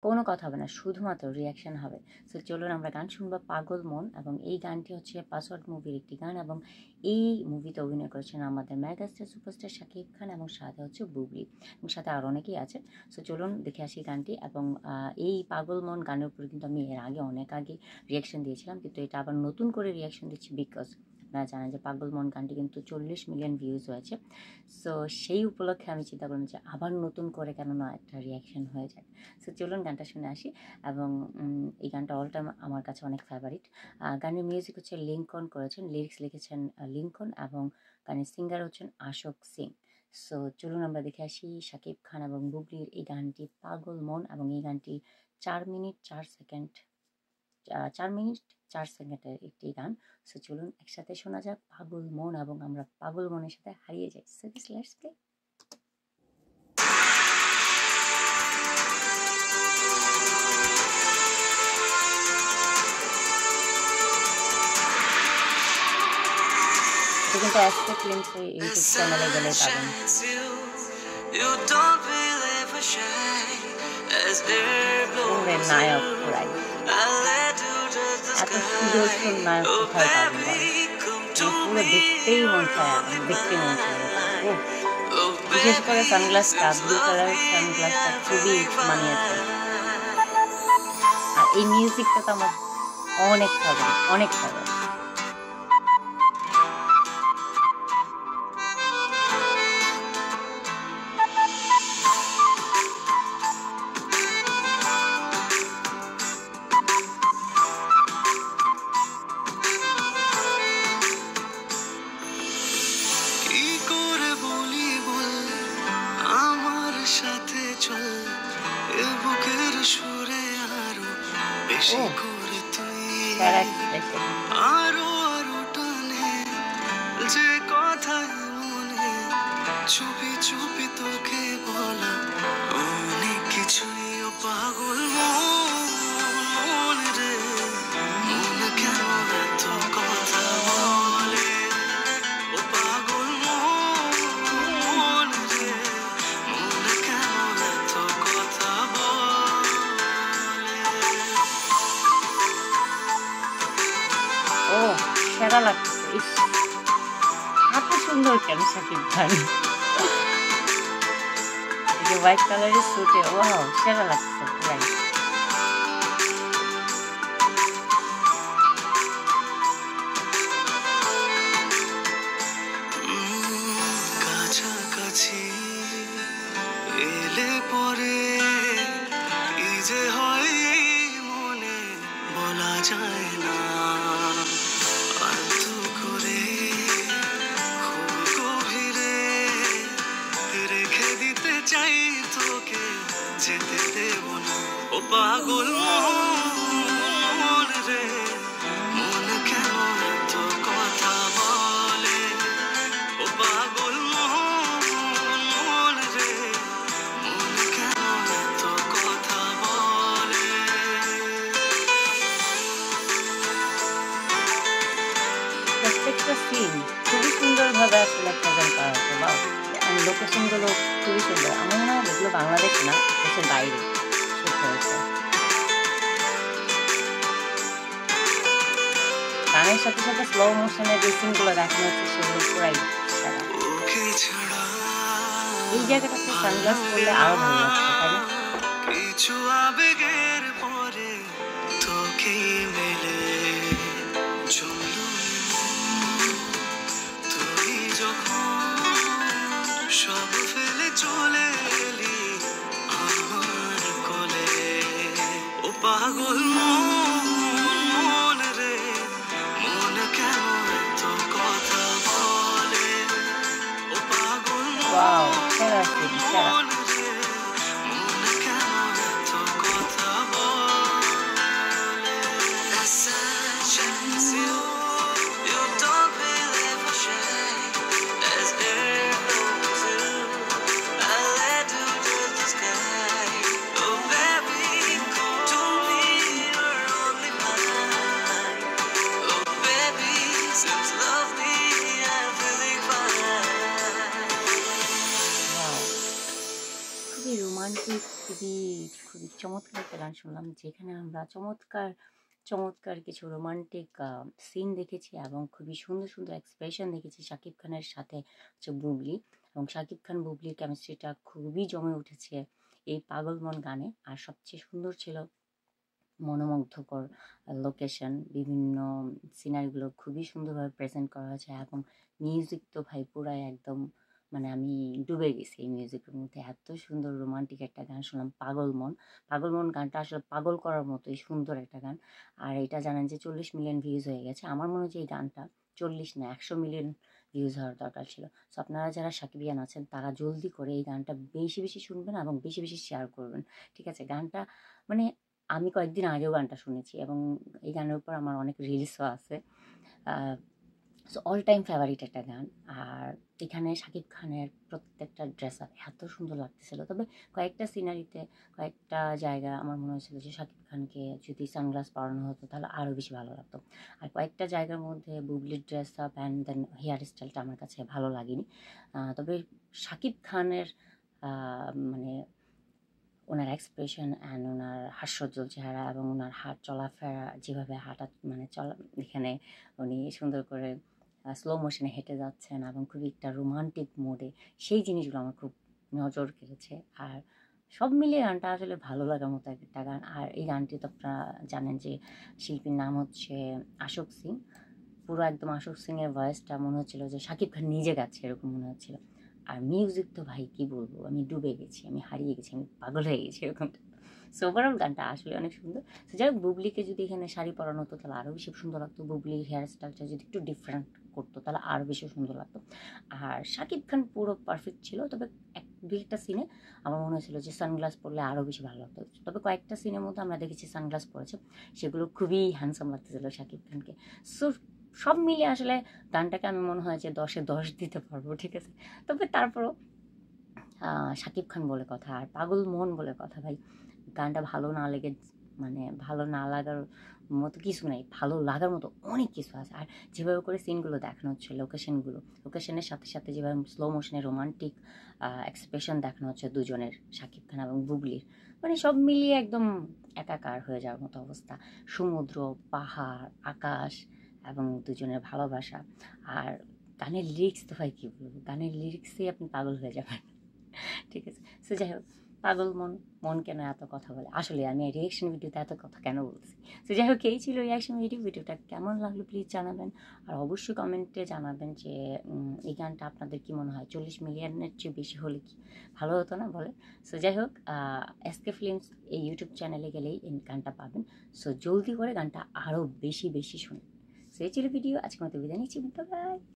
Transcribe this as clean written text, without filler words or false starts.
কোনো কথা হবে না, শুধুমাত্র রিয়াকশন হবে। সো চলুন আমরা গান শুনবো পাগল মন, এবং এই গানটি হচ্ছে পাসওয়ার্ড মুভির একটি গান, এবং এই মুভিতে অভিনয় করেছেন আমাদের মেগাস্টার সুপারস্টার শাকিব খান, এবং সাথে হচ্ছে বুবলি, এবং সাথে আরও অনেকেই আছে। সো চলুন দেখে আসি গানটি। এবং এই পাগল মন গানের উপরে কিন্তু আমি এর আগে অনেক আগে রিয়াকশন দিয়েছিলাম, কিন্তু এটা আবার নতুন করে রিয়াকশন দিচ্ছি বিকজ আপনারা জানেন যে পাগল মন গানটি কিন্তু 40 মিলিয়ন ভিউজ হয়েছে। সো সেই উপলক্ষে আমি চিন্তা করলাম যে আবার নতুন করে কেননা একটা রিয়াকশন হয়ে যায়। সো চলুন গানটা শুনে আসি। এবং এই গানটা অল টাইম আমার কাছে অনেক ফেভারিট। গানের মিউজিক হচ্ছে লিঙ্কন করেছেন, লিরিক্স লিখেছেন লিঙ্কন, এবং গানের সিঙ্গার হচ্ছেন আশোক সিং। সো চলুন আমরা দেখে আসি শাকিব খান এবং বুবলির এই গানটি পাগল মন, এবং এই গানটি 4 মিনিট 4 সেকেন্ড 4 মিনিট 4 সেকেন্ডের একটি গান। সো চলুন একসাথে শোনা যাক পাগল মন, এবং আমরা পাগল মনের সাথে হারিয়ে যাই। So let's play. কিন্তু আজকে ফিল্মস ইউটিউব চ্যানেলে গেলে পাবেন। নায়ক পুরাই এত সুদর্শন নায়ক কোথায় পাবেন? পুরো দেখতেই মন চায়, দেখতে মন চায়। বিশেষ করে সানগ্লাসটা, ব্লু কালার সানগ্লাসটা খুবই মানিয়েছে। আর এই মিউজিকটা তো আমার অনেক ফেভারিট, অনেক ফেভারিট। চুপি চুপি তোকে বলা অনেক কিছুই পাগল মন রে, মন কেন এত কথা বলে, ও পাগল মন রে, মন কেন এত কথা বলে। ও সেরা লাগছে, এত সুন্দর কেন শাকিব খান, হোয়াইট কালারের স্যুটে, ওয়াও সেরা লাগছে পুরাই। কাছাকাছি এলে পরে এই যে হয় মনে বলা যায় না, আলতো করে খুব গভীরে রেখে দিতে চাই তোকে, যেতে দেব না, ও পাগল মন রে, মন কেন এত কথা বলে, ও পাগল মন রে, মন কেন এত কথা বলে। প্রত্যেকটা সিন খুবই সুন্দরভাবে আসলে প্রেজেন্ট করা হয়েছে, বা লোকেশনগুলো খুবই সুন্দর। আমার মনে হয় এগুলো বাংলাদেশ না, দেশের বাইরে শুট হয়েছে। গানের সাথে সাথে স্লো মোশনের যে সিনগুলো দেখানো হচ্ছে সেগুলো পুরাই সেরা। এই জায়গাটাতে সানগ্লাস পরলে আরো ভালো লাগছে, তাই না? কিছু আবেগের পরে তোকে মেলে তুই যখন সব ফেলে চলে এলি আমার কোলে, ও পাগল মন রে, মন কেন এত কথা বলে, ও পাগল মন রে, মন কেন এত কথা বলে। You don't believe a shame as air blows through. I let you touch the sky. Oh baby, come to me, you're গান শুনলাম যেখানে আমরা চমৎকার চমৎকার কিছু রোমান্টিক সিন দেখেছি এবং খুবই সুন্দর সুন্দর এক্সপ্রেশন দেখেছি শাকিব খানের সাথে হচ্ছে বুবলি, এবং শাকিব খান বুবলির কেমিস্ট্রিটা খুবই জমে উঠেছে এই পাগল মন গানে। আর সবচেয়ে সুন্দর ছিল মনোমুগ্ধকর লোকেশন, বিভিন্ন সিনারিগুলো খুবই সুন্দরভাবে প্রেজেন্ট করা হয়েছে এবং মিউজিক তো ভাই পুরাই একদম, মানে আমি ডুবে গেছি এই মিউজিকের মধ্যে। এত সুন্দর রোমান্টিক একটা গান শুনলাম পাগল মন। পাগল মন গানটা আসলে পাগল করার মতোই সুন্দর একটা গান। আর এটা জানেন যে 40 মিলিয়ন ভিউজ হয়ে গেছে। আমার মনে হয় যে এই গানটা 40 না 100 মিলিয়ন ভিউজ হওয়ার দরকার ছিল। সো আপনারা যারা সাকিবিয়ান আছেন তারা জলদি করে এই গানটা বেশি বেশি শুনবেন এবং বেশি বেশি শেয়ার করবেন, ঠিক আছে? গানটা মানে আমি কয়েকদিন আগেও গানটা শুনেছি এবং এই গানের উপর আমার অনেক রিলসও আছে। সো অল টাইম ফেভারিট একটা গান। আর এখানে শাকিব খানের প্রত্যেকটা ড্রেস আপ এত সুন্দর লাগতেছিল। তবে কয়েকটা সিনারিতে কয়েকটা জায়গা আমার মনে হয়েছিল যে শাকিব খানকে যদি সানগ্লাস পরানো হতো তাহলে আরও বেশি ভালো লাগতো। আর কয়েকটা জায়গার মধ্যে বুবলির dress up and then hair স্টাইলটা আমার কাছে ভালো লাগেনি। তবে শাকিব খানের মানে ওনার এক্সপ্রেশন অ্যান্ড ওনার হাস্যোজ্জ্বল চেহারা এবং ওনার হাত চলাফেরা যেভাবে হাঁটা মানে চলা, এখানে উনি সুন্দর করে স্লো মোশনে হেঁটে যাচ্ছেন এবং খুবই একটা রোমান্টিক মোডে, সেই জিনিসগুলো আমার খুব নজর কেড়েছে। আর সব মিলিয়ে গানটা আসলে ভালো লাগার মতো একটা গান। আর এই গানটি তো আপনারা জানেন যে শিল্পীর নাম হচ্ছে আশোক সিং। পুরো একদম আশোক সিংয়ের ভয়েসটা মনে হচ্ছিল যে শাকিব খান নিজে গাচ্ছে এরকম মনে হচ্ছিল। আর মিউজিক তো ভাই কি বলবো, আমি ডুবে গেছি, আমি হারিয়ে গেছি, আমি পাগল হয়ে গেছি এরকমটা। সো ওভারঅল গানটা আসলে অনেক সুন্দর। সো যাই হোক, বুবলিকে যদি এখানে শাড়ি পরানো হতো তাহলে আরও বেশি সুন্দর লাগতো। বুবলির হেয়ার স্টাইলটা যদি একটু ডিফারেন্ট করতো তাহলে আরও বেশি সুন্দর লাগতো। আর শাকিব খান পুরো পারফেক্ট ছিল। তবে দুই একটা সিনে আমার মনে হয়েছিল যে সানগ্লাস পরলে আরও বেশি ভালো লাগতো। তবে কয়েকটা সিনের মধ্যে আমরা দেখেছি সানগ্লাস পরেছে, সেগুলো খুবই হ্যান্ডসাম লাগতেছিল শাকিব খানকে। সো সব মিলিয়ে আসলে গানটাকে আমি মনে হয় যে 10-এ 10 দিতে পারবো, ঠিক আছে? তবে তারপরও শাকিব খান বলে কথা আর পাগল মন বলে কথা ভাই, গানটা ভালো না লেগে মানে ভালো না লাগার মতো কিছু নাই, ভালো লাগার মতো অনেক কিছু আছে। আর যেভাবে করে সিনগুলো দেখানো হচ্ছে, লোকেশনের সাথে সাথে যেভাবে স্লো মোশনে রোমান্টিক এক্সপ্রেশন দেখানো হচ্ছে দুজনের, শাকিব খান এবং বুবলির, মানে সব মিলিয়ে একদম একাকার হয়ে যাওয়ার মতো অবস্থা। সমুদ্র, পাহাড়, আকাশ এবং দুজনের ভালোবাসা। আর গানের লিরিক্স তো ভাই কী বলবো, গানের লিরিক্সেই আপনি পাগল হয়ে যাবেন, ঠিক আছে? সো যাই হোক, পাগল মন, মন কেন এত কথা বলে, আসলে আমি রিয়াকশন ভিডিওতে এত কথা কেন বলছি? সো যাই হোক, এই ছিল রিয়াকশন ভিডিওটা কেমন লাগলো প্লিজ জানাবেন। আর অবশ্যই কমেন্টে জানাবেন যে এই গানটা আপনাদের কি মনে হয় 40 মিলিয়নের চেয়ে বেশি হলে কি ভালো হতো না বলে? সো যাই হোক, এসকে ফিল্মস এই ইউটিউব চ্যানেলে গেলেই এই গানটা পাবেন। সো জলদি করে গানটা আরও বেশি বেশি শুনুন। সো এই ছিল ভিডিও, আজকের মতো বিদায় নিচ্ছি, বাই।